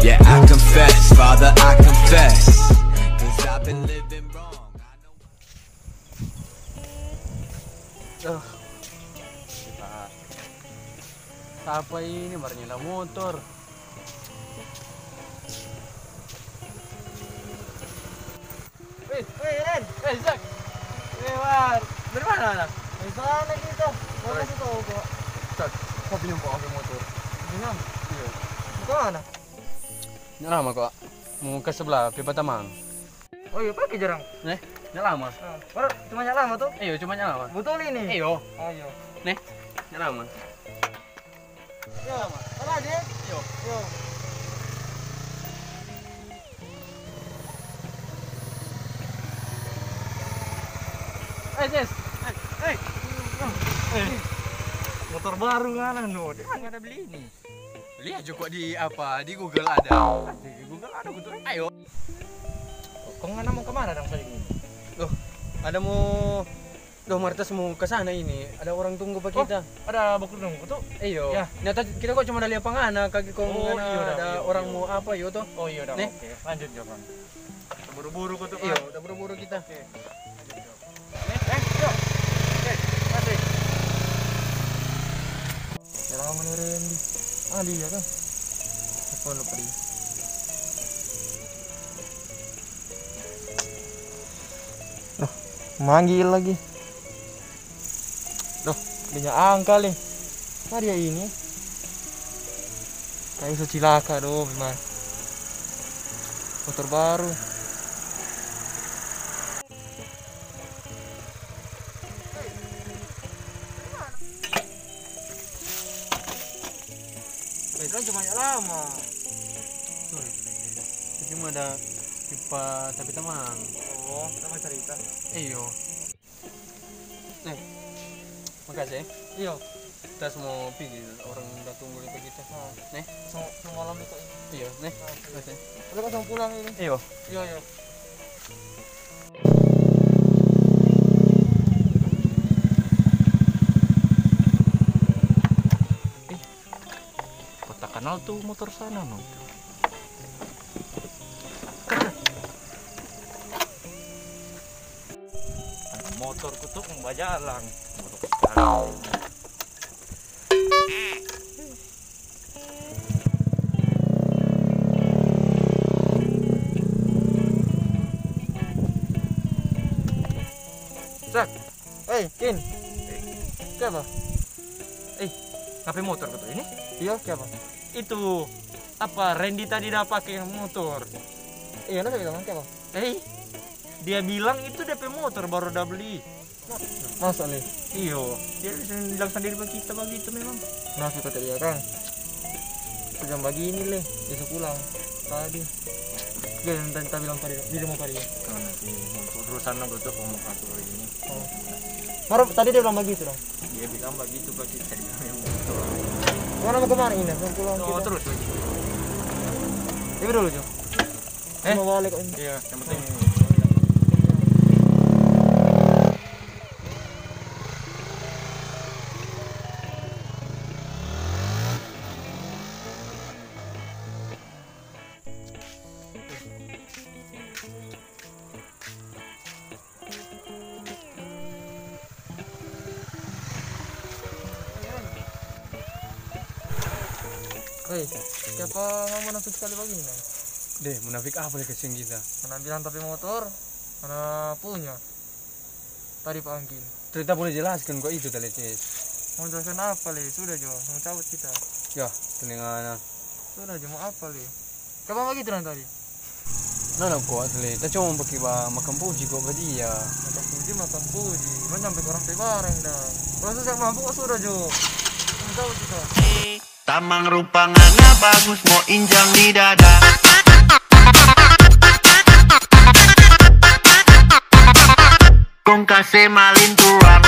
Yeah, I confess, Father, I confess, 'cause I've been living wrong. Apa ini baru nyala motor. Ren. Zak. War. Dari mana anak? Di sana kita. Mau kasih tahu kok. Zak, kau pinjam pakai motor. Pinjam. Iya. Ke mana? Nyala lama kok. Mau ke sebelah Pipa Tamang. Oh iya, pakai jarang. Nyala lama. Baru cuma nyala lama tuh. Iyo, cuma nyala lama. Betul ini. Iyo. Oh iya. Nyala lama. Yo, mana dia? Yo. Yo. Jess. Motor baru kan no. Dia kan ada beli ini. Lihat juga di apa? Di Google ada. Di Google ada betul. Ayo. Kau ngana mau kemana dong tadi? Ada mau Martes mau ke sana ini. Ada orang tunggu pak kita. Ada bakul nunggu tuh. Iyo. Ya. Nyata kita kok cuma dari pangana kaki kau ada orang mau apa yo toh? Oh iya udah. Nih. Oke, lanjut Jokan. Buru-buru kau tuh. Iyo, udah buru-buru kita. Oke. Yuk. Oke, kasih. Ya lama nih Randy. Ah dia kan. Apa lu pergi? Manggil lagi. Dia angka nih. Mana dia ini? Kayak secilaka doh memang. Motor baru. Itu cuma lama. Cuma ada Pipa tapi Tamang. Oh, sama cerita. Iyo. Makasih. Iya. Kita semua pergi orang udah tunggu di kita. Semalam itu. Iya, makasih. Udah langsung pulang ini. Iyo. Iya. Kota kanal tuh motor sana no. Motorku tuh membajalang. Zak, Kin, siapa? HP motor betul ini? Iya, siapa? Itu apa Randy tadi udah pakai motor. Iya, nanti bilang siapa? Dia bilang itu DP motor baru udah beli. Masa nih? Iyo, dia bilang sendiri begitu memang. Nah, kata dia kan. Jam begini leh, besok pulang. Tadi. Dia yang tadi bilang tadi, di rumah tadi. Nanti urusan aku tuh mau atur ini. Oh. Baru tadi dia bilang begitu dong. Dia bilang begitu pak kita yang motor. Mana mau kemana ini? Mau pulang Oh, kita. terus lagi. Ini dulu Jo. Mau balik kok ini. Iya, yang penting. Siapa mau munafik sekali begini? Deh, munafik apa nih kesini kita? Mana bilang tapi motor, mana punya. Tadi panggil. Cerita boleh jelaskan kok itu tadi Cis. Mau jelaskan apa le? Sudah Jo, mau cabut kita. Ya, telinga. Sudah Jo, mau apa le? Kapan begitu tadi? Nah, kuat le. Kita cuma pakai makan puji kok dia. Makan puji. Mau nyampe orang bareng dah. Kalau saya mampu sudah Jo. Mau cabut kita. Tamang rupangannya bagus mau injang di dada. Kong kasih malin tuang.